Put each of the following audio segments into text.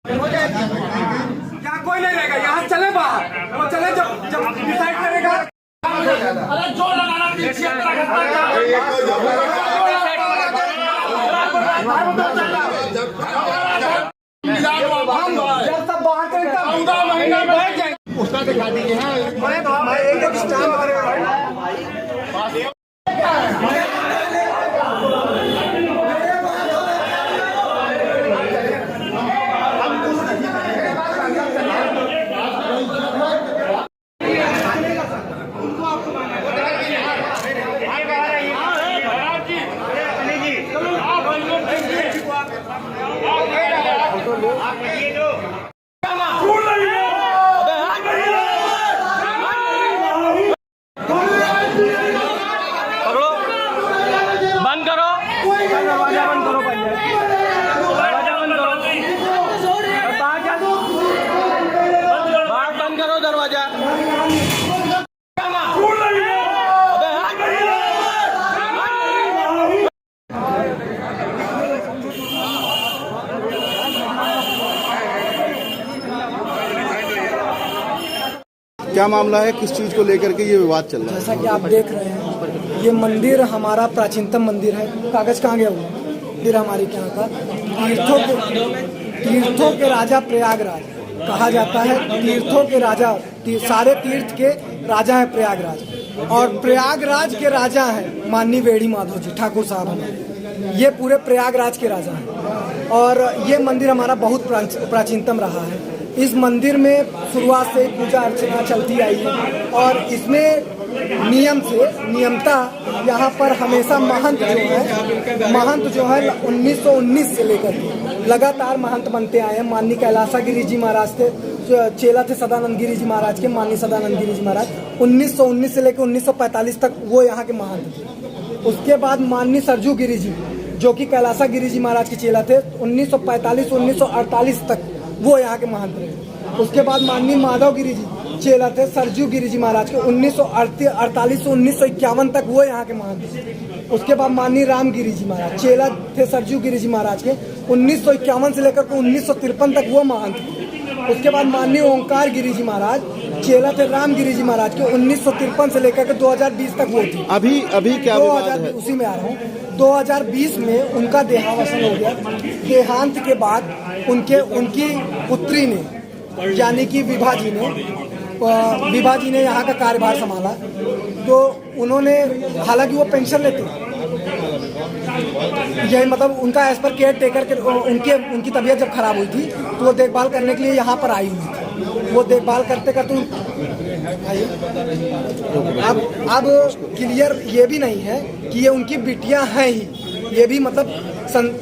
क्या कोई नहीं रहेगा, यहाँ चले बाहर, वो चले जब डिसाइड करेगा। अरे जो लगाना उसका दिखा दीजिए। क्या मामला है, किस चीज को लेकर के ये विवाद चल रहा है? जैसा कि आप देख रहे हैं, ये मंदिर हमारा प्राचीनतम मंदिर है। कागज कहाँ गया हुआ मंदिर हमारे यहाँ का, तीर्थों के राजा प्रयागराज कहा जाता है। तीर्थों के राजा, सारे तीर्थ के राजा है प्रयागराज, और प्रयागराज के राजा हैं माननीय वेड़ी माधव जी ठाकुर साहब हमारे। ये पूरे प्रयागराज के राजा हैं, और ये मंदिर हमारा बहुत प्राचीनतम रहा है। इस मंदिर में शुरुआत से पूजा अर्चना चलती आई है, और इसमें नियमता यहाँ पर हमेशा महंत जो है 1919 से लेकर लगातार महंत बनते आए हैं। माननीय कैलासा गिरी जी महाराज थे, चेला थे सदानंद गिरी जी महाराज के, माननीय सदानंद गिरी जी महाराज 1919 से लेकर 1945 तक वो यहाँ के महंत थे। उसके बाद माननीय सरजू गिरी जी, जो कि कैलासा गिरी जी महाराज के चेला थे, 1945-1948 तक वो यहाँ के महंत रहे। उसके बाद माननीय माधव गिरी जी चेला थे सरजू गिरी जी महाराज के, 1948 से 1951 तक वो यहाँ के महंत थे। उसके बाद माननीय राम गिरी जी महाराज चेला थे सरजू गिरी जी महाराज के, 1951 से लेकर 1953 तक वो महंत थे। उसके बाद माननीय ओंकार गिरी जी महाराज चेला थे राम गिरी जी महाराज के, 1953 से लेकर के 2020 तक वो थे। अभी क्या विवाद है? उसी में आ रहा हूँ। 2020 में उनका देहावसान हो गया। देहांत के बाद उनकी पुत्री ने, यानी कि विभा जी ने यहाँ का कार्यभार संभाला। तो उन्होंने, हालांकि वो पेंशन लेते, यही मतलब उनका एज पर केयर टेकर के उनकी तबीयत जब खराब हुई थी तो वो देखभाल करने के लिए यहाँ पर आई हुई थी। वो देखभाल करते अब क्लियर ये भी नहीं है कि ये उनकी बिटियां हैं ही, ये भी मतलब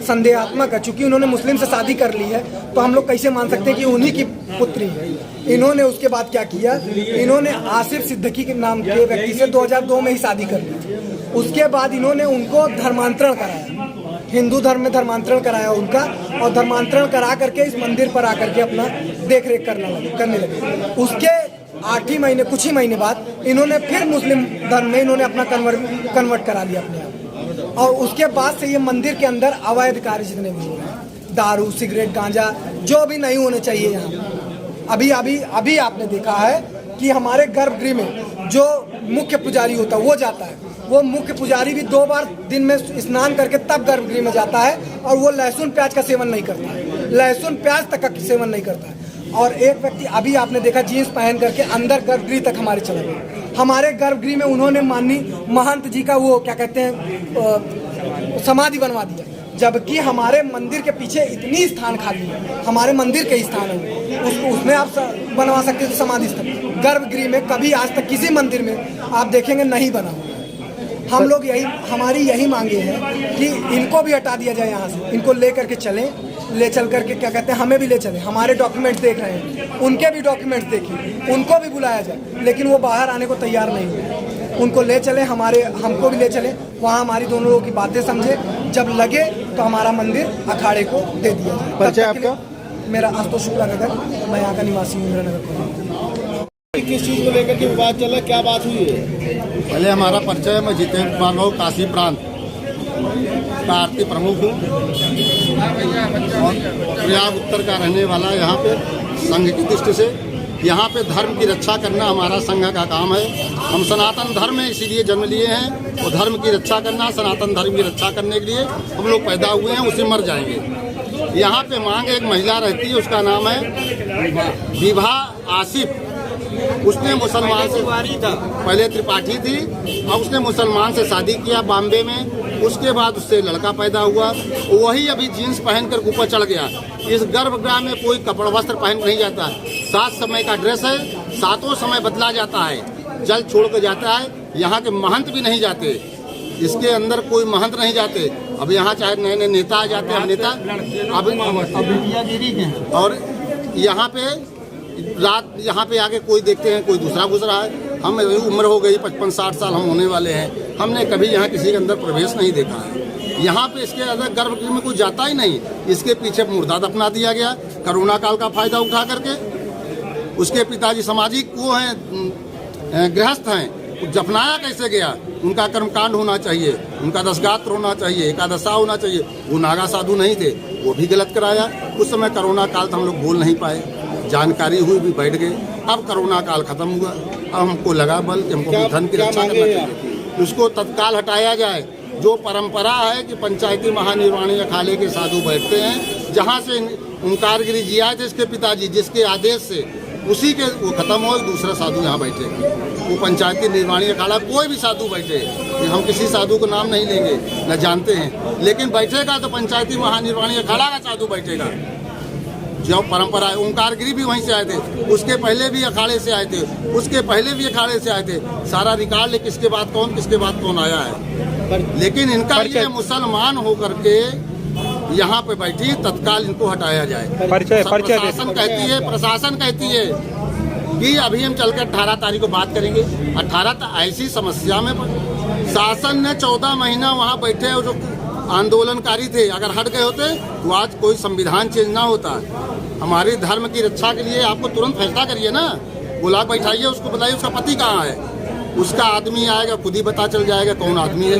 संदेहात्मक है। चूंकि उन्होंने मुस्लिम से शादी कर ली है तो हम लोग कैसे मान सकते हैं कि उन्हीं की पुत्री है। इन्होंने उसके बाद क्या किया, इन्होंने आसिफ सिद्दीकी के नाम के व्यक्ति से 2002 में ही शादी कर ली थी। उसके बाद इन्होंने उनको धर्मांतरण कराया, हिंदू धर्म में धर्मांतरण कराया उनका, और धर्मांतरण करा करके इस मंदिर पर आकर के अपना देख रेख करने लगे। उसके 8 ही महीने, कुछ ही महीने बाद इन्होंने फिर मुस्लिम धर्म में इन्होंने अपना कन्वर्ट करा लिया अपने आप। और उसके बाद से ये मंदिर के अंदर अवैध कार्य जितने भी हो रहे हैं, दारू, सिगरेट, गांजा, जो भी नहीं होने चाहिए यहाँ। अभी आपने देखा है कि हमारे गर्भगृह में जो मुख्य पुजारी होता है वो जाता है, वो मुख्य पुजारी भी 2 बार दिन में स्नान करके तब गर्भगृह में जाता है, और वो लहसुन प्याज का सेवन नहीं करता है, लहसुन प्याज तक का सेवन नहीं करता है। और एक व्यक्ति अभी आपने देखा जीन्स पहन करके अंदर गर्भगृह तक हमारे चला गया। हमारे गर्भगृह में उन्होंने माननीय महंत जी का वो क्या कहते हैं समाधि बनवा दिया, जबकि हमारे मंदिर के पीछे इतनी स्थान खाली है, हमारे मंदिर के स्थान है, उसमें आप बनवा सकते थे समाधि स्थल। गर्भगृह में कभी आज तक किसी मंदिर में आप देखेंगे नहीं बना। हम लोग हमारी यही मांगे हैं कि इनको भी हटा दिया जाए यहाँ से, इनको ले करके ले चल करके क्या कहते हैं, हमें भी ले चले। हमारे डॉक्यूमेंट्स देख रहे हैं, उनके भी डॉक्यूमेंट्स देखिए, उनको भी बुलाया जाए, लेकिन वो बाहर आने को तैयार नहीं है। उनको ले चले, हमको भी ले चले, वहाँ हमारी दोनों लोगों की बातें समझे, जब लगे तो हमारा मंदिर अखाड़े को दे दिया जाए। परिचय आपका? मेरा आशुतोष शुक्ला नगर, मैं यहाँ का निवासी हूँ, इंद्रनगर। किस चीज को लेकर के विवाद चल रहा है, क्या बात हुई है? पहले हमारा परिचय, मैं जितेंद्र मानव, काशी प्रांत। का आरती प्रमुख हूँ और प्रयाग उत्तर का रहने वाला यहाँ पे संघ की दृष्टि से यहाँ पे धर्म की रक्षा करना हमारा संघ का काम है। हम सनातन धर्म में इसीलिए जन्म लिए हैं और धर्म की रक्षा करना, सनातन धर्म की रक्षा करने के लिए हम लोग पैदा हुए हैं, उसे मर जाएंगे। यहाँ पे मांग एक महिला रहती है, उसका नाम है विभा आसिफ। उसने मुसलमान से पहले त्रिपाठी थी और उसने मुसलमान से शादी किया बॉम्बे में। उसके बाद उससे लड़का पैदा हुआ, वही अभी जीन्स पहनकर ऊपर चढ़ गया। इस गर्भगृह में कोई कपड़ा वस्त्र पहन नहीं जाता। 7 समय का ड्रेस है, 7 समय बदला जाता है, जल छोड़ कर जाता है। यहाँ के महंत भी नहीं जाते, इसके अंदर कोई महंत नहीं जाते। अब यहाँ चाहे नए नए नेता आ जाते हैं, नेता अब और यहाँ पे रात यहाँ पे आके कोई देखते हैं कोई दूसरा घुस रहा है। हम उम्र हो गई 55-60 साल हम होने वाले हैं, हमने कभी यहाँ किसी के अंदर प्रवेश नहीं देखा है। यहाँ पे इसके अंदर गर्भगृह में कोई जाता ही नहीं। इसके पीछे मुर्दा दफना दिया गया कोरोना काल का फायदा उठा करके। उसके पिताजी सामाजिक वो हैं, गृहस्थ हैं, दफनाया कैसे गया? उनका कर्मकांड होना चाहिए, उनका दशगात्र होना चाहिए, एकादशा होना चाहिए। वो नागा साधु नहीं थे, वो भी गलत कराया। उस समय कोरोना काल था, हम लोग बोल नहीं पाए, जानकारी हुई भी बैठ गए। अब कोरोना काल खत्म हुआ, अब हमको लगा बल कि हमको धन की रक्षा करना चाहिए, उसको तत्काल हटाया जाए। जो परंपरा है कि पंचायती महानिर्वाणी अखाड़े के साधु बैठते हैं, जहाँ से ओंकारगिरी जी आए थे इसके पिताजी, जिसके आदेश से उसी के वो खत्म हो, दूसरा साधु यहाँ बैठे। वो पंचायती निर्वाणी अखाड़ा कोई भी साधु बैठे, हम किसी साधु को नाम नहीं लेंगे, न जानते हैं, लेकिन बैठेगा तो पंचायती महानिर्वाणी अखाड़ा का साधु बैठेगा। जो परंपरा है, ओंकारगिरी भी वहीं से आए थे, उसके पहले भी अखाड़े से आए थे, उसके पहले भी अखाड़े से आए थे। सारा रिकॉर्ड ले किसके बाद कौन आया है। लेकिन इनका ये मुसलमान होकर के यहाँ पे बैठी, तत्काल इनको हटाया जाए। प्रशासन कहती है कि अभी हम चलकर 18 तारीख को बात करेंगे। 18 ऐसी समस्या में शासन ने 14 महीना वहाँ बैठे जो आंदोलनकारी थे, अगर हट गए होते तो आज कोई संविधान चेंज ना होता। हमारे धर्म की रक्षा के लिए आपको तुरंत फैसला करिए ना, बुला बैठाइए, उसको बताइए उसका पति कहाँ है। उसका आदमी आएगा, खुद ही पता चल जाएगा कौन आदमी है।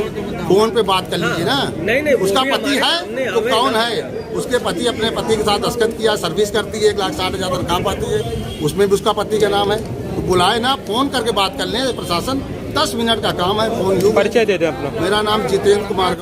फोन पे बात कर लीजिए ना। नहीं, उसका पति है तो कौन है? उसके पति अपने पति के साथ दस्तखत किया, सर्विस करती है, 1,60,000 तनख्वाह पाती है, उसमें भी उसका पति का नाम है। तो बुलाए ना, फोन करके बात कर लें। प्रशासन 10 मिनट का काम है। फोन परिचय दे दें अपना। मेरा नाम जितेंद्र कुमार।